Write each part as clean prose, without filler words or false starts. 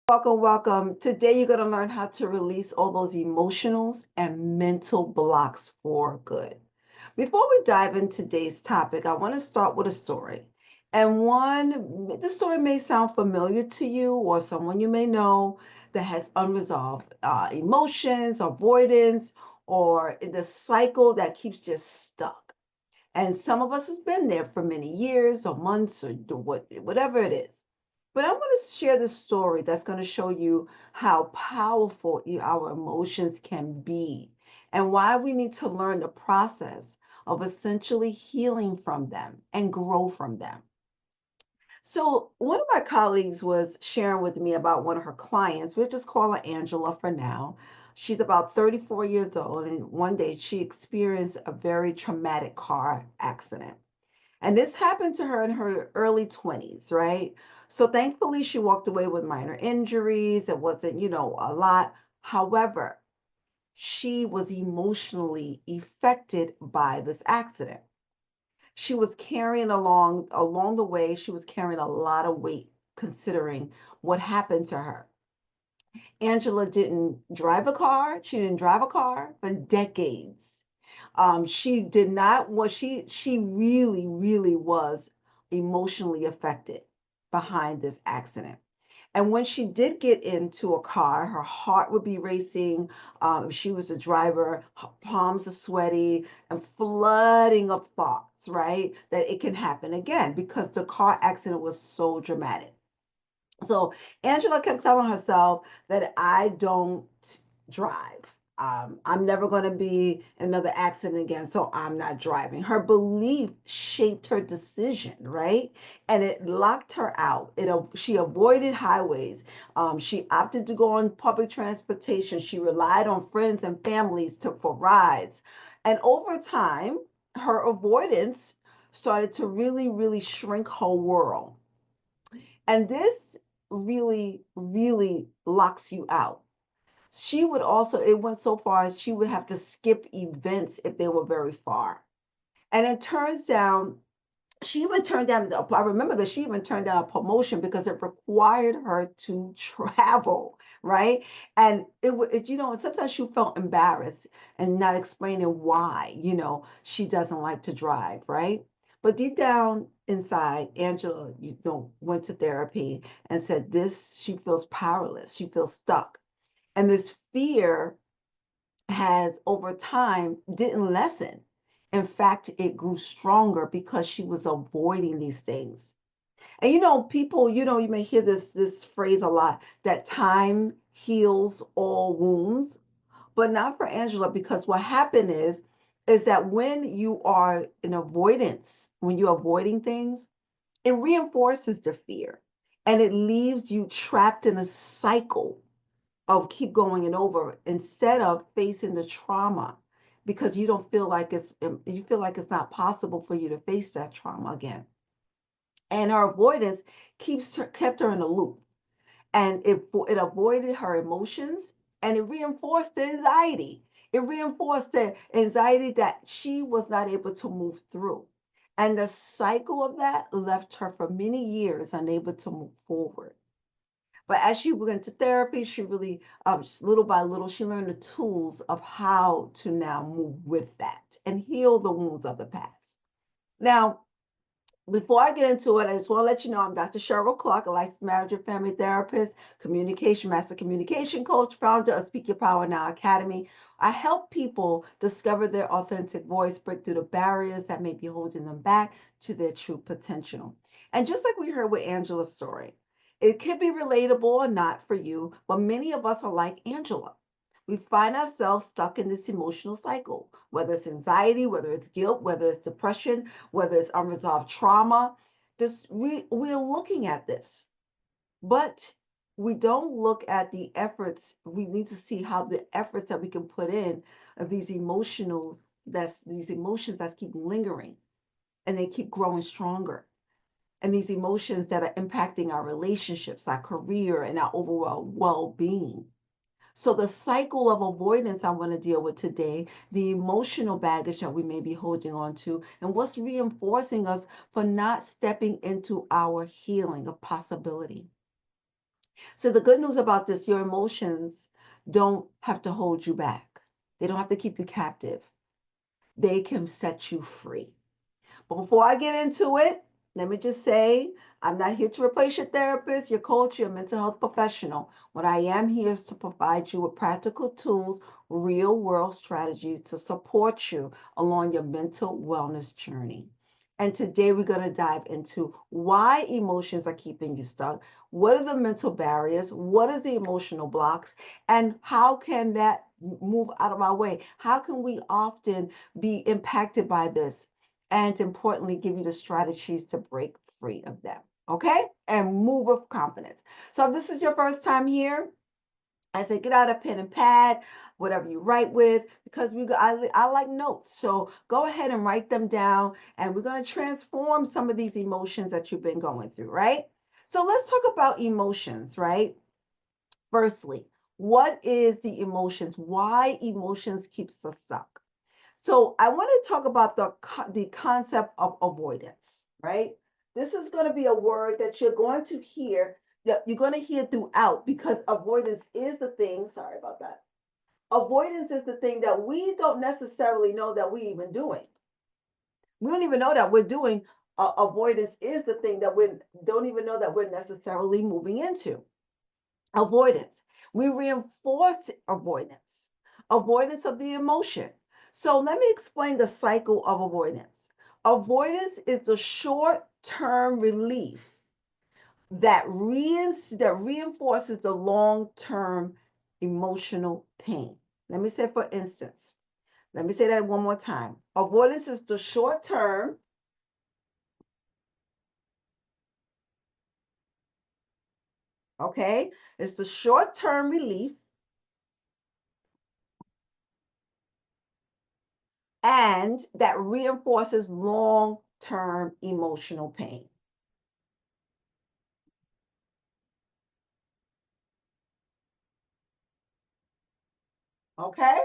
Welcome, welcome. Today you're going to learn how to release all those emotionals and mental blocks for good. Before we dive into today's topic, I want to start with a story. The story may sound familiar to you or someone you may know that has unresolved emotions, avoidance, or in the cycle that keeps just stuck. And some of us has been there for many years or months or whatever it is. But I want to share this story that's going to show you how powerful our emotions can be and why we need to learn the process of essentially healing from them and grow from them. So, one of my colleagues was sharing with me about one of her clients. We'll just call her Angela for now. She's about 34 years old, and one day she experienced a very traumatic car accident. And this happened to her in her early 20s, right? So thankfully, she walked away with minor injuries. It wasn't, a lot. However, she was emotionally affected by this accident. She was carrying along the way, she was carrying a lot of weight considering what happened to her. Angela didn't drive a car. She didn't drive a car for decades. She did not was she really, really was emotionally affected behind this accident. And when she did get into a car, her heart would be racing. If she was a driver, her palms are sweaty and flooding of thoughts, right? That it can happen again because the car accident was so dramatic. So Angela kept telling herself that I don't drive. I'm never going to be in another accident again, so I'm not driving. Her belief shaped her decision, right? And it locked her out. She avoided highways. She opted to go on public transportation. She relied on friends and families for rides. And over time, her avoidance started to really, really shrink her world. And this really, really locks you out. She would also, it went so far as she would have to skip events if they were very far. And it turns down, she even turned down, I remember that she even turned down a promotion because it required her to travel, right? And and sometimes she felt embarrassed and not explaining why, she doesn't like to drive, right? But deep down inside, Angela, went to therapy and said this, she feels powerless, she feels stuck. And this fear has over time didn't lessen. In fact, it grew stronger because she was avoiding these things. And people, you may hear this phrase a lot that time heals all wounds, but not for Angela because what happened is that when you are in avoidance, when you're avoiding things, it reinforces the fear and it leaves you trapped in a cycle of keep going and over instead of facing the trauma because you don't feel like you feel like it's not possible for you to face that trauma again. And her avoidance kept her in a loop, and it avoided her emotions, and it reinforced the anxiety. It reinforced the anxiety that she was not able to move through, and the cycle of that left her for many years unable to move forward. But as she went to therapy, she really, little by little, she learned the tools of how to now move with that and heal the wounds of the past. Now, before I get into it, I just want to let you know I'm Dr. Cheryl Clark, a licensed marriage and family therapist, communication master communication coach, founder of Speak Your Power Now Academy. I help people discover their authentic voice, break through the barriers that may be holding them back to their true potential. And just like we heard with Angela's story, it could be relatable or not for you, but many of us are like Angela. We find ourselves stuck in this emotional cycle, whether it's anxiety, whether it's guilt, whether it's depression, whether it's unresolved trauma. We're looking at this, but we don't look at the efforts. We need to see how the efforts that we can put in of these emotions that keep lingering and they keep growing stronger. And these emotions that are impacting our relationships, our career, and our overall well-being. So the cycle of avoidance I want to deal with today, the emotional baggage that we may be holding on to, and what's reinforcing us for not stepping into our healing of possibility. So the good news about this, your emotions don't have to hold you back. They don't have to keep you captive. They can set you free. But before I get into it, let me just say I'm not here to replace your therapist, your coach, your mental health professional. What I am here is to provide you with practical tools, real world strategies to support you along your mental wellness journey. And today we're going to dive into why emotions are keeping you stuck. What are the mental barriers? What is the emotional blocks? And how can that move out of our way? How can we often be impacted by this? And importantly, give you the strategies to break free of them. Okay? And move with confidence. So if this is your first time here, I say get out a pen and pad, whatever you write with, because I like notes. So go ahead and write them down, and we're going to transform some of these emotions that you've been going through, right? So let's talk about emotions, right? Firstly, what is the emotions? Why emotions keeps us stuck? So I want to talk about the concept of avoidance, right? This is going to be a word that you're going to hear, that you're going to hear throughout, because avoidance is the thing. Sorry about that. Avoidance is the thing that we don't necessarily know that we even doing. We don't even know that we're doing. Avoidance is the thing that we don't even know that we're necessarily moving into. Avoidance. We reinforce avoidance, avoidance of the emotion. So let me explain the cycle of avoidance. Avoidance is the short term relief that reinforces the long term emotional pain. Let me say, for instance, let me say that one more time. Avoidance is the short term, okay? It's the short term relief, and that reinforces long term emotional pain. Okay?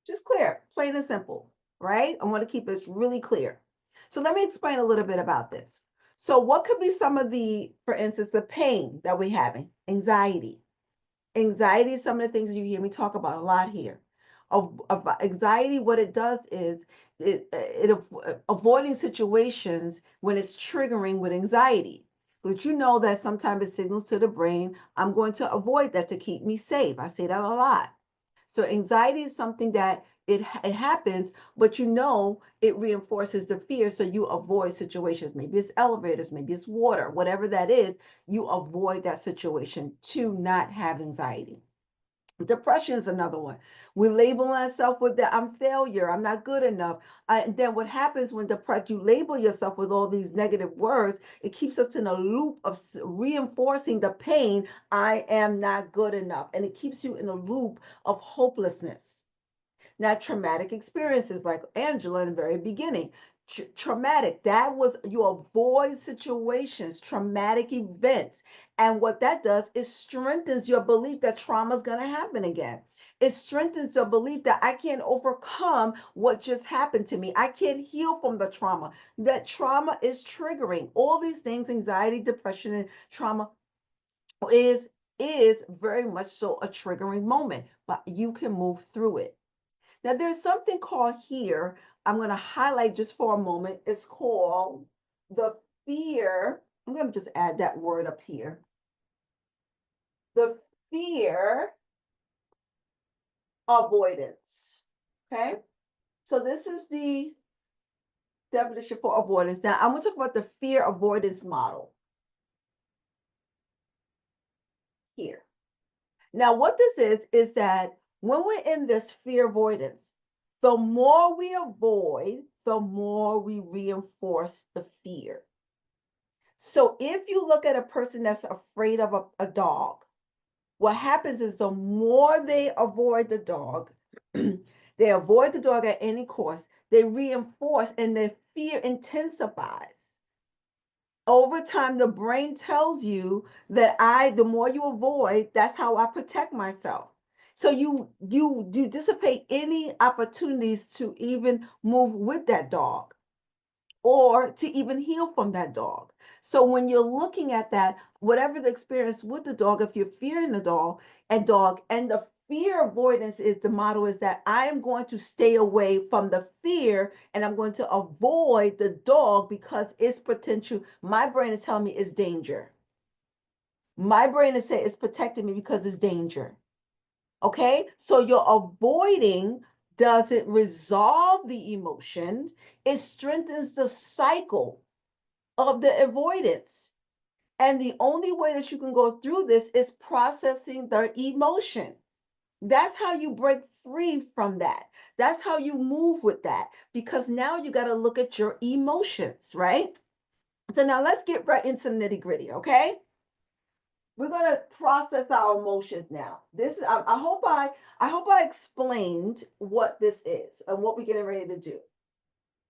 Just clear, plain and simple, right? I want to keep this really clear. So let me explain a little bit about this. So, what could be some of the, for instance, the pain that we're having? Anxiety. Anxiety is some of the things you hear me talk about a lot here. Of anxiety, what it does is avoiding situations when it's triggering with anxiety. But you know that sometimes it signals to the brain, I'm going to avoid that to keep me safe. I say that a lot. So anxiety is something that it happens, but you know it reinforces the fear, so you avoid situations. Maybe it's elevators, maybe it's water, whatever that is, you avoid that situation to not have anxiety. Depression is another one. We label ourselves with that, I'm failure, I'm not good enough. And then what happens when depressed, you label yourself with all these negative words, it keeps us in a loop of reinforcing the pain, I am not good enough. And it keeps you in a loop of hopelessness. Now, traumatic experiences like Angela in the very beginning, traumatic, that was you avoid situations, traumatic events. And what that does is strengthens your belief that trauma is going to happen again. It strengthens your belief that I can't overcome what just happened to me. I can't heal from the trauma. That trauma is triggering all these things, anxiety, depression, and trauma is is very much so a triggering moment, but you can move through it. Now, there's something called here, I'm going to highlight just for a moment. It's called the fear. I'm going to just add that word up here. The fear avoidance. Okay. So, this is the definition for avoidance. Now, I'm going to talk about the fear avoidance model here. Now, what this is that when we're in this fear avoidance, the more we avoid, the more we reinforce the fear. So if you look at a person that's afraid of a dog, what happens is the more they avoid the dog, they avoid the dog at any cost, they reinforce and their fear intensifies. Over time, the brain tells you that the more you avoid, that's how I protect myself. So you dissipate any opportunities to even move with that dog or to even heal from that dog. So when you're looking at that, whatever the experience with the dog, if you're fearing the dog and the fear avoidance is the model is that I am going to stay away from the fear and I'm going to avoid the dog because it's potential. My brain is telling me it's danger. My brain is saying it's protecting me because it's danger. Okay, so you're avoiding doesn't resolve the emotion, it strengthens the cycle of the avoidance. And the only way that you can go through this is processing the emotion. That's how you break free from that. That's how you move with that because now you got to look at your emotions, right? So now let's get right into the nitty gritty, okay? We're gonna process our emotions now. This I hope I explained what this is and what we're getting ready to do.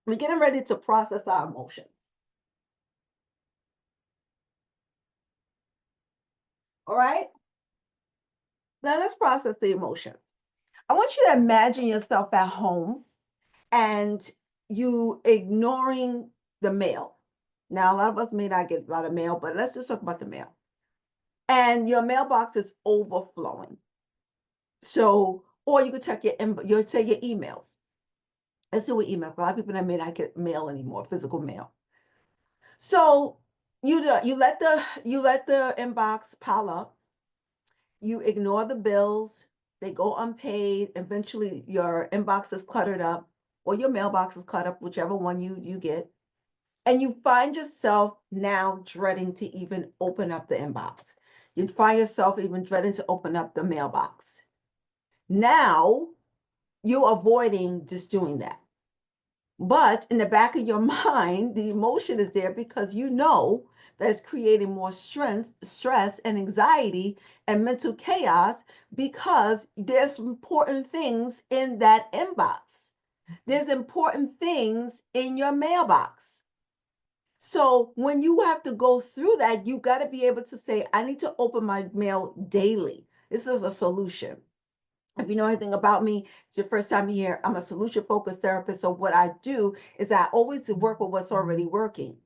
We're getting ready to process our emotions. All right. Now let's process the emotions. I want you to imagine yourself at home and you ignoring the mail. Now a lot of us may not get a lot of mail, but let's just talk about the mail. And your mailbox is overflowing. So, or you could check your say your emails. Let's do with email. A lot of people that may not get mail anymore, physical mail. So you let the inbox pile up. You ignore the bills. They go unpaid. Eventually, your inbox is cluttered up, or your mailbox is cluttered up, whichever one you get. And you find yourself now dreading to even open up the inbox. You find yourself even dreading to open up the mailbox. Now you're avoiding just doing that. But in the back of your mind, the emotion is there because you know that it's creating more stress and anxiety and mental chaos because there's important things in that inbox. There's important things in your mailbox. So when you have to go through that, you got to be able to say, I need to open my mail daily. This is a solution. If you know anything about me, it's your first time here, I'm a solution focused therapist. So what I do is I always work with what's already working.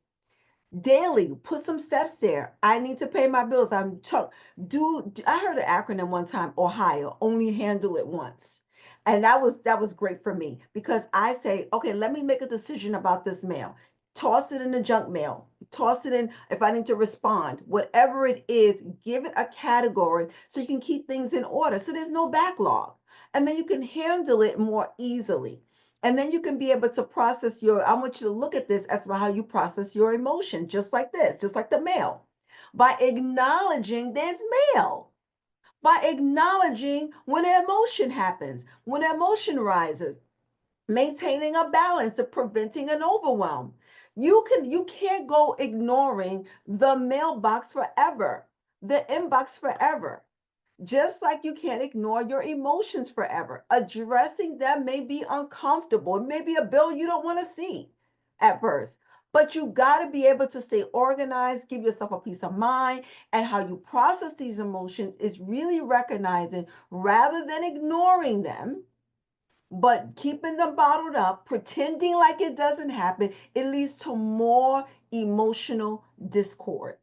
Daily, put some steps there. I need to pay my bills. I heard an acronym one time, Ohio, only handle it once. And that was great for me because I say, okay, let me make a decision about this mail. Toss it in the junk mail. Toss it in if I need to respond. Whatever it is, give it a category so you can keep things in order. So there's no backlog. And then you can handle it more easily. And then you can be able to process I want you to look at this as how you process your emotion, just like this, just like the mail. By acknowledging there's mail, by acknowledging when an emotion happens, when an emotion rises, maintaining a balance of preventing an overwhelm. You can't go ignoring the mailbox forever, the inbox forever. Just like you can't ignore your emotions forever. Addressing them may be uncomfortable. It may be a bill you don't want to see at first. But you got to be able to stay organized, give yourself a peace of mind. And how you process these emotions is really recognizing rather than ignoring them, but keeping them bottled up, pretending like it doesn't happen, it leads to more emotional discord.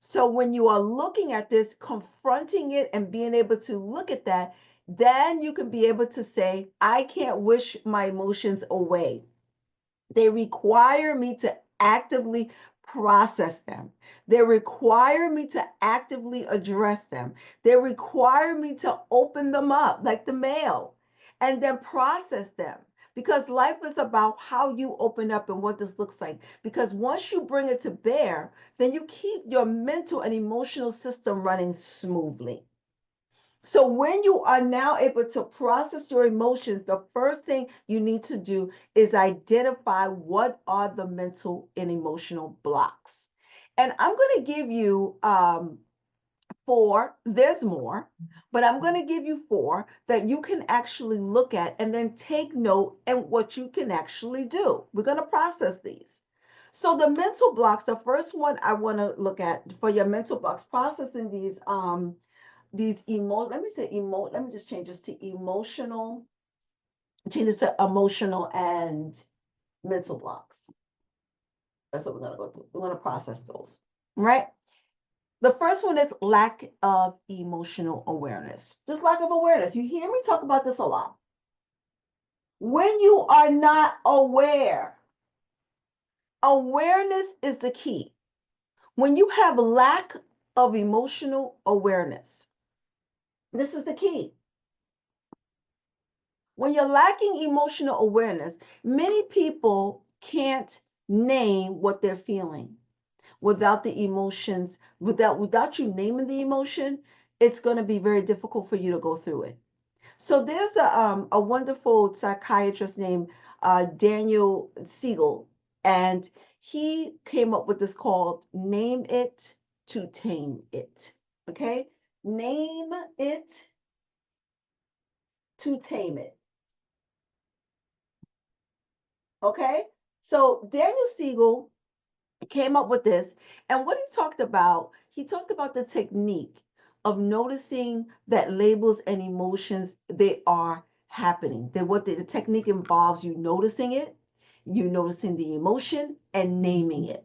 So when you are looking at this, confronting it and being able to look at that, then you can be able to say, I can't wish my emotions away. They require me to actively process them. They require me to actively address them. They require me to open them up like the mail and then process them. Because life is about how you open up and what this looks like. Because once you bring it to bear, then you keep your mental and emotional system running smoothly. So when you are now able to process your emotions, the first thing you need to do is identify what are the mental and emotional blocks. And I'm going to give you four, there's more, but I'm going to give you four that you can actually look at and then take note and what you can actually do. We're going to process these. So the mental blocks, the first one I want to look at for your mental blocks, processing let me just change this to emotional, change this to emotional and mental blocks. That's what we're going to go through. We're going to process those. Right? The first one is lack of emotional awareness. Just lack of awareness. You hear me talk about this a lot. When you are not aware, awareness is the key. When you have lack of emotional awareness, this is the key. When you're lacking emotional awareness, many people can't name what they're feeling without the emotions, without you naming the emotion, it's going to be very difficult for you to go through it. So there's a wonderful psychiatrist named Daniel Siegel, and he came up with this called Name It to Tame It. Okay? Name it to tame it. Okay? So Daniel Siegel came up with this, and what he talked about the technique of noticing that labels and emotions they are happening. That what the technique involves you noticing it, you noticing the emotion and naming it.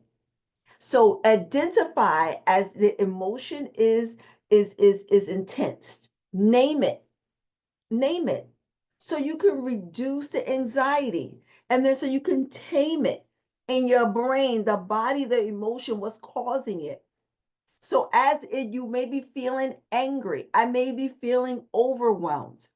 So identify as the emotion is intense. Name it. Name it. So you can reduce the anxiety, and then so you can tame it in your brain, the body, the emotion, what's causing it. So as it, you may be feeling angry, I may be feeling overwhelmed.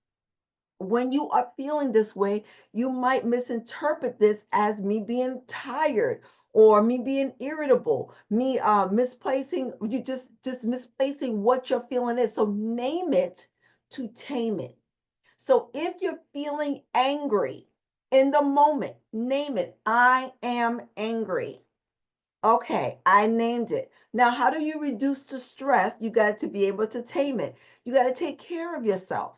When you are feeling this way, you might misinterpret this as me being tired or me being irritable, me misplacing, you just misplacing what you're feeling is. So name it to tame it. So if you're feeling angry in the moment, name it. I am angry. Okay, I named it. Now, how do you reduce the stress? You got to be able to tame it. You got to take care of yourself.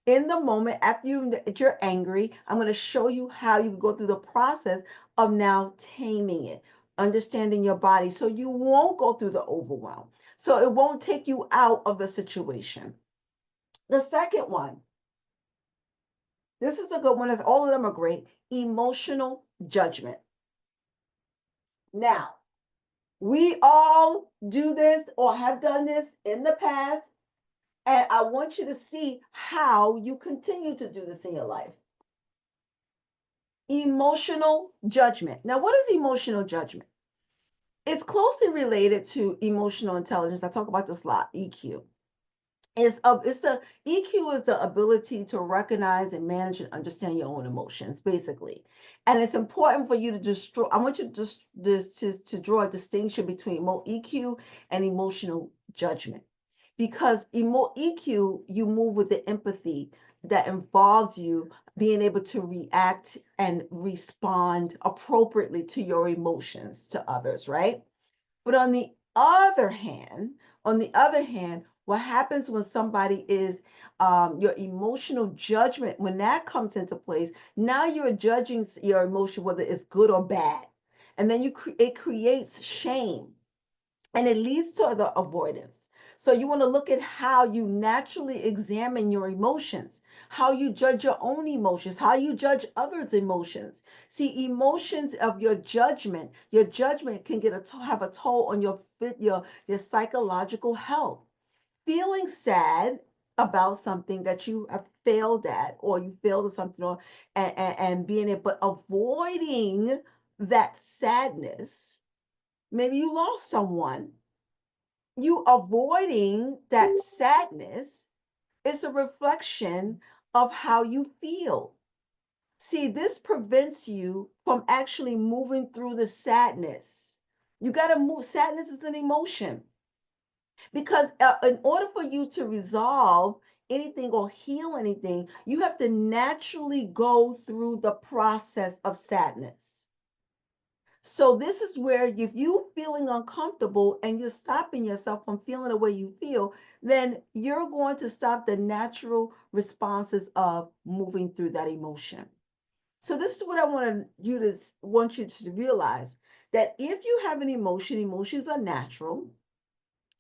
In the moment, after you're angry, I'm going to show you how you go through the process of now taming it, understanding your body so you won't go through the overwhelm. So it won't take you out of the situation. The second one, this is a good one, as all of them are great. Emotional judgment. Now, we all do this or have done this in the past, and I want you to see how you continue to do this in your life. Emotional judgment. Now, what is emotional judgment? It's closely related to emotional intelligence. I talk about this a lot, EQ. It's the EQ is the ability to recognize and manage and understand your own emotions, basically. And it's important for you to destroy. I want you to just to draw a distinction between EQ and emotional judgment, because EQ you move with the empathy that involves you being able to react and respond appropriately to your emotions to others, right? But on the other hand, what happens when somebody is your emotional judgment, when that comes into place, now you're judging your emotion, whether it's good or bad. And then it creates shame and it leads to the avoidance. So you want to look at how you naturally examine your emotions, how you judge your own emotions, how you judge others' emotions. See, emotions of your judgment can have a toll on your psychological health. Feeling sad about something that you have failed at, or you failed at something, or and being it, but avoiding that sadness. Maybe you lost someone, you avoiding that sadness is a reflection of how you feel. See, this prevents you from actually moving through the sadness. You got to move. Sadness is an emotion because in order for you to resolve anything or heal anything, you have to naturally go through the process of sadness. So this is where if you feeling uncomfortable and you're stopping yourself from feeling the way you feel, then you're going to stop the natural responses of moving through that emotion. So this is what I want you to realize, that if you have an emotion, emotions are natural.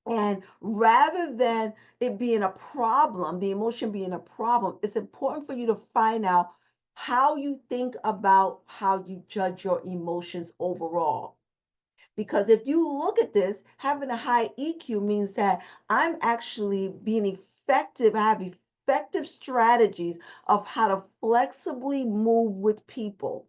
And rather than it being a problem, the emotion being a problem, it's important for you to find out how you think about how you judge your emotions overall. Because if you look at this, having a high EQ means that I'm actually being effective. I have effective strategies of how to flexibly move with people.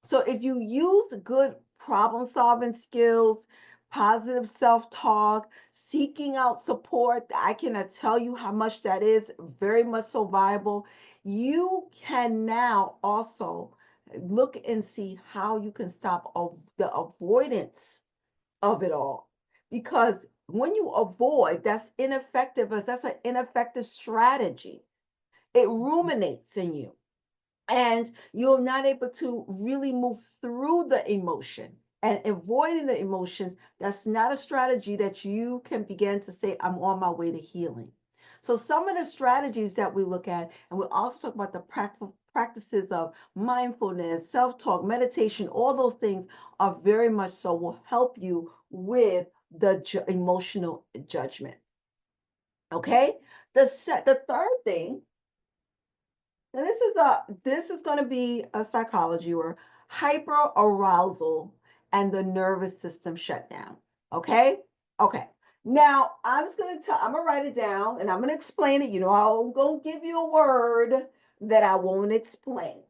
So if you use good problem solving skills, positive self talk, seeking out support, I cannot tell you how much that is very much so viable. You can now also look and see how you can stop the avoidance of it all. Because when you avoid, that's ineffective, that's an ineffective strategy. It ruminates in you and you're not able to really move through the emotion and avoiding the emotions. That's not a strategy that you can begin to say, I'm on my way to healing. So some of the strategies that we look at, and we also talk about the practices of mindfulness, self-talk, meditation, all those things are very much so will help you with the emotional judgment. Okay. The third thing, and this is going to be a psychology or hyperarousal and the nervous system shutdown. Okay? Okay. Now I'm just gonna tell, I'm gonna write it down and I'm gonna explain it. You know, I'm gonna give you a word that I won't explain.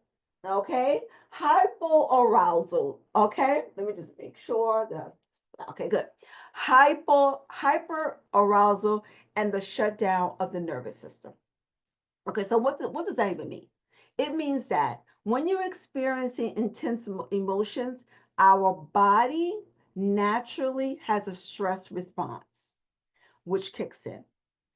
Okay? Hyperarousal. Okay, let me just make sure that okay, good. Hyperarousal and the shutdown of the nervous system. Okay, so what does that even mean? It means that when you're experiencing intense emotions, our body naturally has a stress response, which kicks in.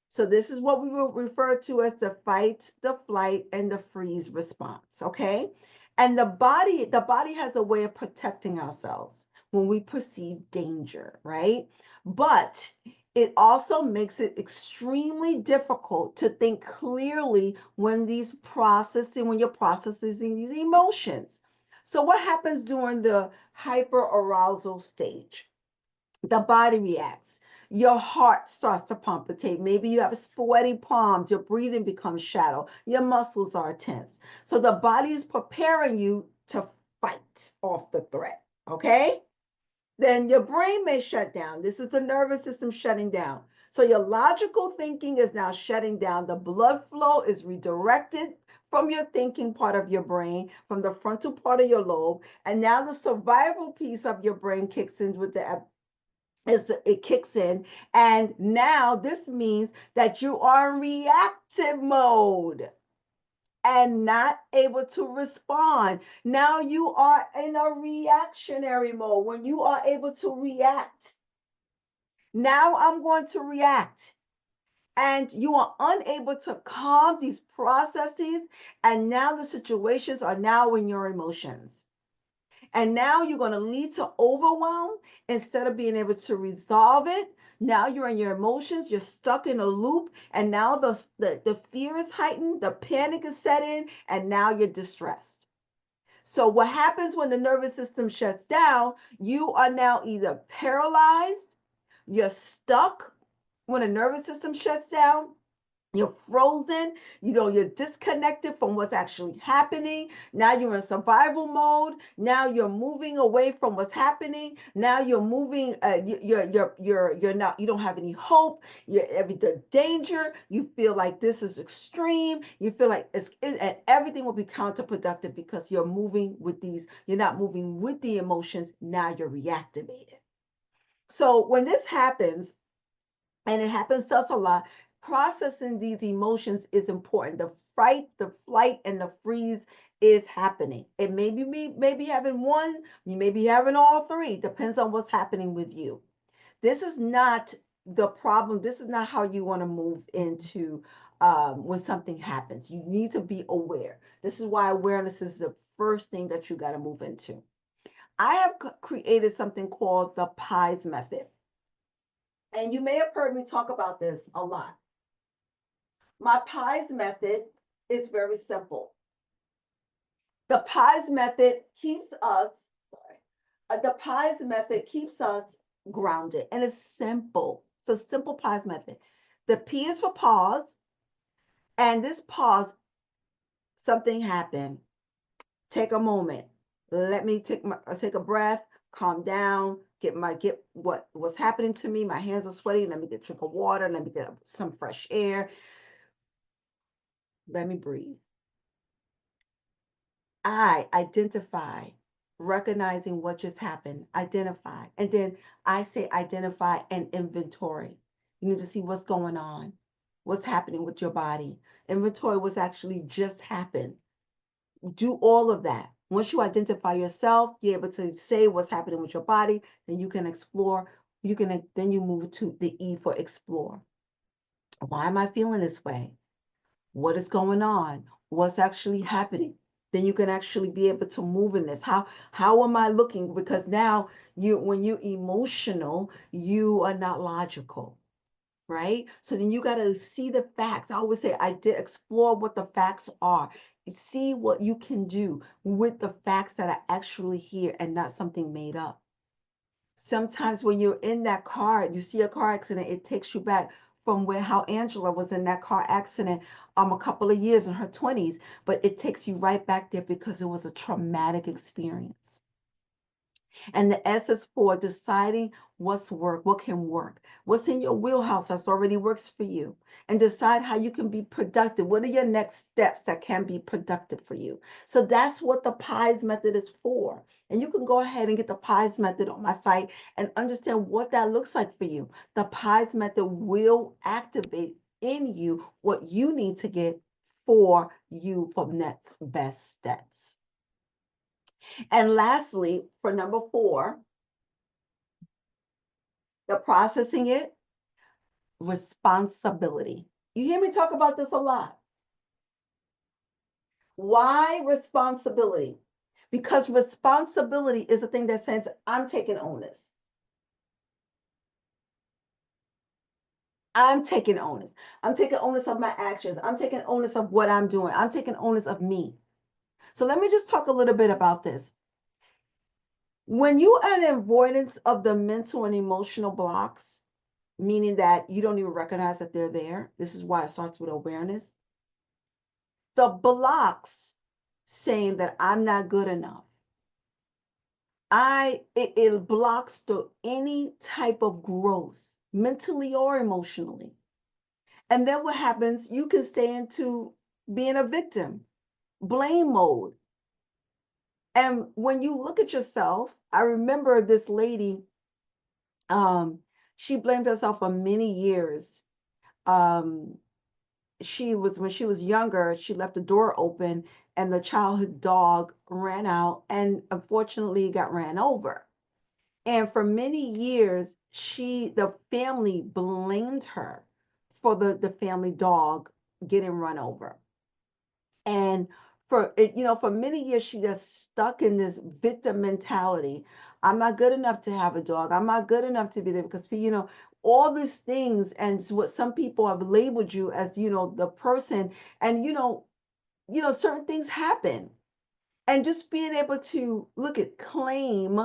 So this is what we will refer to as the fight, the flight, and the freeze response. Okay. And the body has a way of protecting ourselves when we perceive danger, right? But it also makes it extremely difficult to think clearly when you're processing these emotions. So what happens during the hyperarousal stage? The body reacts. Your heart starts to palpitate. Maybe you have sweaty palms. Your breathing becomes shallow. Your muscles are tense. So the body is preparing you to fight off the threat. Okay? Then your brain may shut down. This is the nervous system shutting down. So your logical thinking is now shutting down. The blood flow is redirected from your thinking part of your brain, from the frontal part of your lobe. And now the survival piece of your brain kicks in with the it kicks in. And now this means that you are in reactive mode and not able to respond. Now you are in a reactionary mode. When you are able to react, now I'm going to react. And you are unable to calm these processes. And now the situations are now in your emotions. And now you're going to lead to overwhelm instead of being able to resolve it. Now you're in your emotions, you're stuck in a loop, and now the fear is heightened, the panic is set in, and now you're distressed. So, what happens when the nervous system shuts down? You are now either paralyzed, you're stuck when the nervous system shuts down, you're frozen, you're disconnected from what's actually happening. Now you're in survival mode. Now you're moving away from what's happening. Now you're moving, you're not, you don't have any hope. The danger, you feel like this is extreme. You feel like and everything will be counterproductive because you're not moving with the emotions. Now you're reactivated. So when this happens, and it happens to us a lot, processing these emotions is important. The fight, the flight, and the freeze is happening. It may be maybe having one, you may be having all three, depends on what's happening with you. This is not the problem. This is not how you want to move into when something happens. You need to be aware. This is why awareness is the first thing that you got to move into. I have created something called the PIES method. And you may have heard me talk about this a lot. My PIES method is very simple. The PIES method keeps us, sorry, the PIES method keeps us grounded, and it's simple. It's a simple PIES method. The P is for pause, and this pause, something happened. Take a moment. Let me take a breath, calm down, get what's happening to me. My hands are sweaty. Let me get a drink of water. Let me get some fresh air. Let me breathe. I identify, recognizing what just happened, identify. And then I say identify and inventory. You need to see what's going on, what's happening with your body. Inventory what's actually just happened. Do all of that. Once you identify yourself, you're able to say what's happening with your body, then you can explore. Then you move to the E for explore. Why am I feeling this way? What is going on? What's actually happening? Then you can actually be able to move in this. How am I looking? Because now when you're emotional, you are not logical, right? So then you got to see the facts. I always say I did explore what the facts are. See what you can do with the facts that are actually here and not something made up. Sometimes when you're in that car, you see a car accident, it takes you back from how Angela was in that car accident a couple of years in her 20s, but it takes you right back there because it was a traumatic experience. And the S is for deciding what can work, what's in your wheelhouse that's already works for you, and decide how you can be productive. What are your next steps that can be productive for you? So that's what the PIES method is for. And you can go ahead and get the PIES method on my site and understand what that looks like for you. The PIES method will activate in you what you need to get for you for next best steps. And lastly, for number 4, the processing it, responsibility. You hear me talk about this a lot. Why responsibility? Because responsibility is the thing that says, I'm taking onus. I'm taking onus. I'm taking onus of my actions. I'm taking onus of what I'm doing. I'm taking onus of me. So let me just talk a little bit about this. When you are in avoidance of the mental and emotional blocks, meaning that you don't even recognize that they're there, this is why it starts with awareness. The blocks saying that I'm not good enough. It blocks any type of growth, mentally or emotionally. And then what happens? You can stay into being a victim, blame mode. And when you look at yourself, I remember this lady, she blamed herself for many years. When she was younger, she left the door open and the childhood dog ran out and unfortunately got ran over. And for many years, the family blamed her for the family dog getting run over. And for many years, she just stuck in this victim mentality. I'm not good enough to have a dog. I'm not good enough to be there because, all these things and what some people have labeled you as, the person. And, certain things happen. And just being able to claim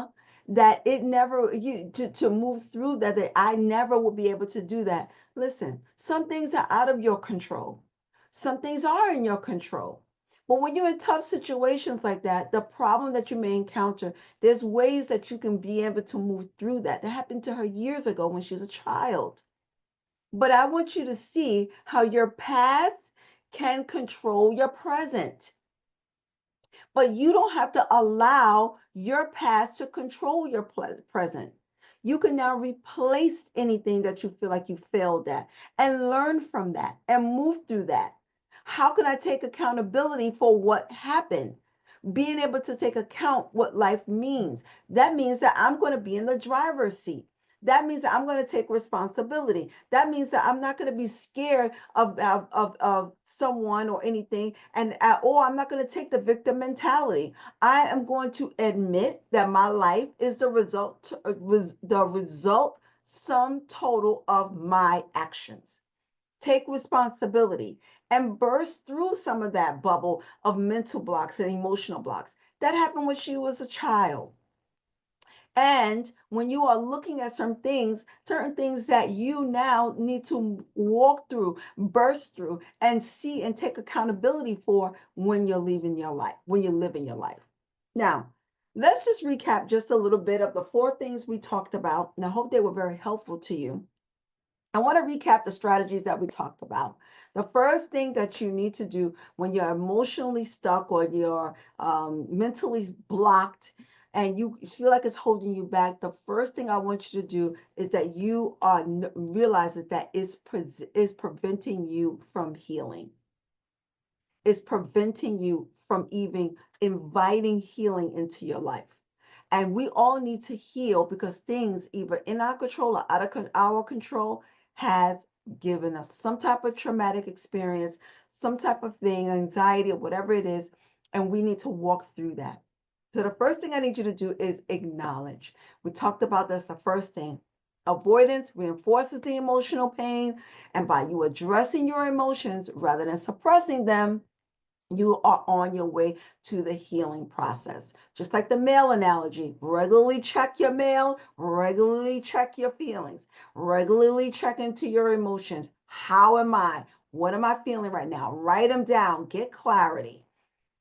that it never to move through that I never will be able to do that. Listen, some things are out of your control. Some things are in your control. But when you're in tough situations like that, the problem that you may encounter, there's ways that you can be able to move through that. That happened to her years ago when she was a child. But I want you to see how your past can control your present. But you don't have to allow your past to control your present. You can now replace anything that you feel like you failed at and learn from that and move through that. How can I take accountability for what happened? Being able to take account what life means. That means that I'm going to be in the driver's seat. That means that I'm going to take responsibility. That means that I'm not going to be scared of someone or anything, or I'm not going to take the victim mentality. I am going to admit that my life is the result sum total of my actions. Take responsibility and burst through some of that bubble of mental blocks and emotional blocks. That happened when she was a child. And when you are looking at certain things that you now need to walk through, burst through, and see and take accountability for when you're living your life. Now, Let's just recap just a little bit of the 4 things we talked about, and I hope they were very helpful to you. I want to recap the strategies that we talked about. The first thing that you need to do when you're emotionally stuck or you're mentally blocked and you feel like it's holding you back, the first thing I want you to do is that you are realizes that is preventing you from healing. It's preventing you from even inviting healing into your life. And we all need to heal because things either in our control or out of our control has given us some type of traumatic experience, some type of thing, anxiety or whatever it is, and we need to walk through that. So the first thing I need you to do is acknowledge. We talked about this the first thing. Avoidance reinforces the emotional pain, and by you addressing your emotions rather than suppressing them, you are on your way to the healing process. Just like the mail analogy, regularly check your mail, regularly check your feelings, regularly check into your emotions. How am I? What am I feeling right now? Write them down, get clarity.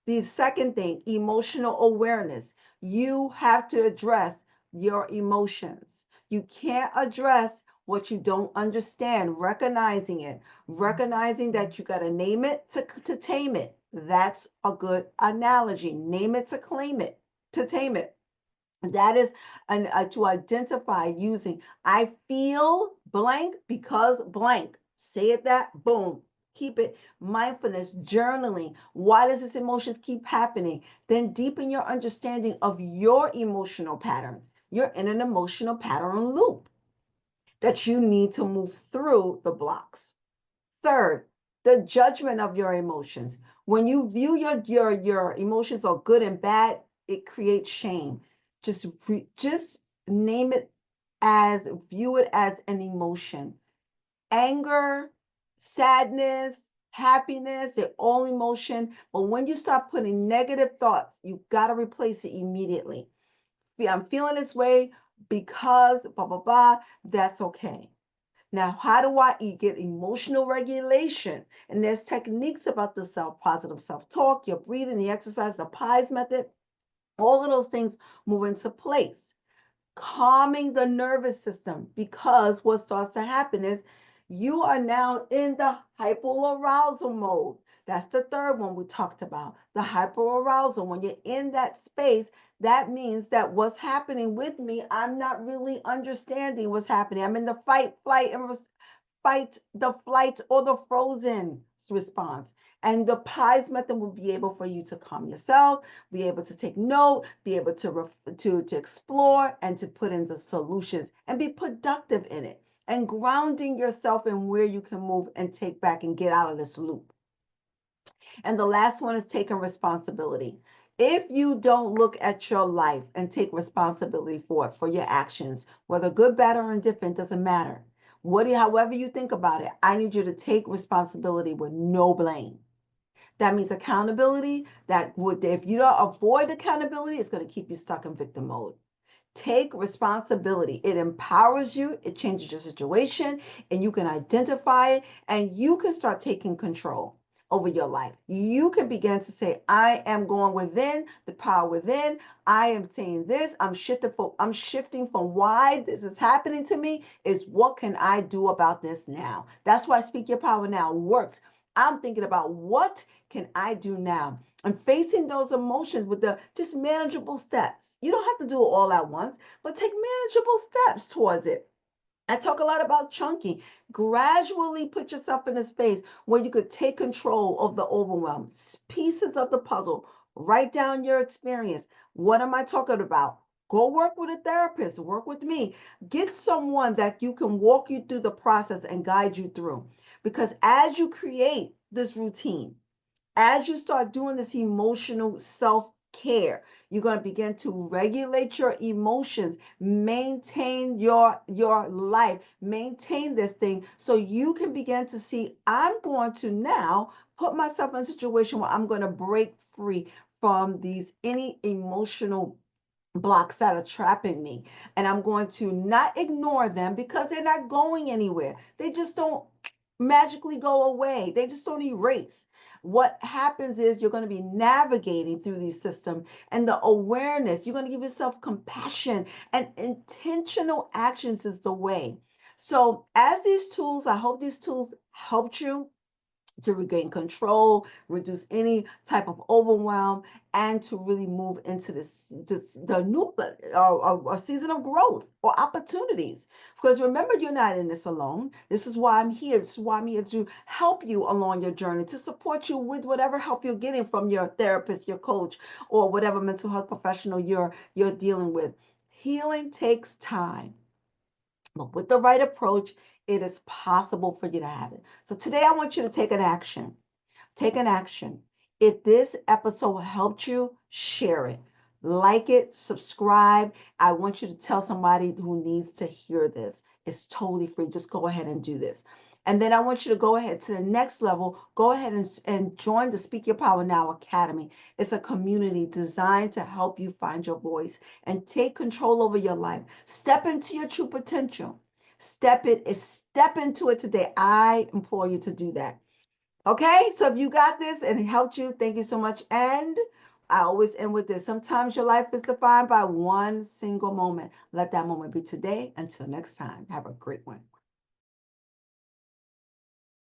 The second thing, emotional awareness. You have to address your emotions. You can't address what you don't understand, recognizing it, recognizing that you got to name it to tame it. That's a good analogy. Name it to claim it, to tame it. That is to identify using I feel blank because blank. Say it that, boom. Keep it. Mindfulness, journaling. Why does this emotions keep happening? Then deepen your understanding of your emotional patterns. You're in an emotional pattern loop that you need to move through the blocks. Third, the judgment of your emotions. When you view your emotions are good and bad, it creates shame. Just name it as view it as an emotion. Anger, sadness, happiness, they're all emotion. But when you start putting negative thoughts, you got to replace it immediately. I'm feeling this way because blah blah blah. That's okay. Now, how do I get emotional regulation? And there's techniques about the positive self-talk, your breathing, the exercise, the pies method. All of those things move into place, calming the nervous system, because what starts to happen is you are now in the hyperarousal mode. That's the third one we talked about, the hyperarousal. When you're in that space, that means that what's happening with me, I'm not really understanding what's happening. I'm in the fight, flight, and fight, the flight, or the frozen response. And the pies method will be able for you to calm yourself, be able to take note, be able to explore and to put in the solutions and be productive in it. And grounding yourself in where you can move and take back and get out of this loop. And the last one is taking responsibility. If you don't look at your life and take responsibility for it, for your actions, whether good, bad, or indifferent, doesn't matter. However you think about it, I need you to take responsibility with no blame. That means accountability. That would, if you don't avoid accountability, it's going to keep you stuck in victim mode. Take responsibility. It empowers you, it changes your situation, and you can identify it, and you can start taking control over your life. You can begin to say, I am going within, the power within. I am saying this. I'm shifting from why this is happening to me is what can I do about this now? That's why Speak Your Power Now works. I'm thinking about what can I do now? And facing those emotions with the just manageable steps. You don't have to do it all at once, but take manageable steps towards it. I talk a lot about chunking. Gradually put yourself in a space where you could take control of the overwhelm, pieces of the puzzle. Write down your experience. What am I talking about? Go work with a therapist, work with me. Get someone that you can walk you through the process and guide you through. Because as you create this routine, as you start doing this emotional self-care, you're going to begin to regulate your emotions, maintain your life, maintain this thing so you can begin to see, I'm going to now put myself in a situation where I'm going to break free from these any emotional blocks that are trapping me, and I'm going to not ignore them because they're not going anywhere. They just don't magically go away. They just don't erase. What happens is you're going to be navigating through these systems, and the awareness, you're going to give yourself compassion, and intentional actions is the way. So, as these tools, I hope these tools helped you to regain control, reduce any type of overwhelm, and to really move into the new a season of growth or opportunities. Because remember, you're not in this alone. This is why I'm here. This is why I'm here to help you along your journey, to support you with whatever help you're getting from your therapist, your coach, or whatever mental health professional you're dealing with. Healing takes time. But with the right approach, it is possible for you to have it. So today I want you to take an action. Take an action. If this episode helped you, share it. Like it, subscribe. I want you to tell somebody who needs to hear this. It's totally free. Just go ahead and do this. And then I want you to go ahead to the next level. Go ahead and join the Speak Your Power Now Academy. It's a community designed to help you find your voice and take control over your life. Step into your true potential. Step into it today. I implore you to do that. Okay, so if you got this and it helped you, thank you so much. And I always end with this. Sometimes your life is defined by one single moment. Let that moment be today. Until next time, have a great one.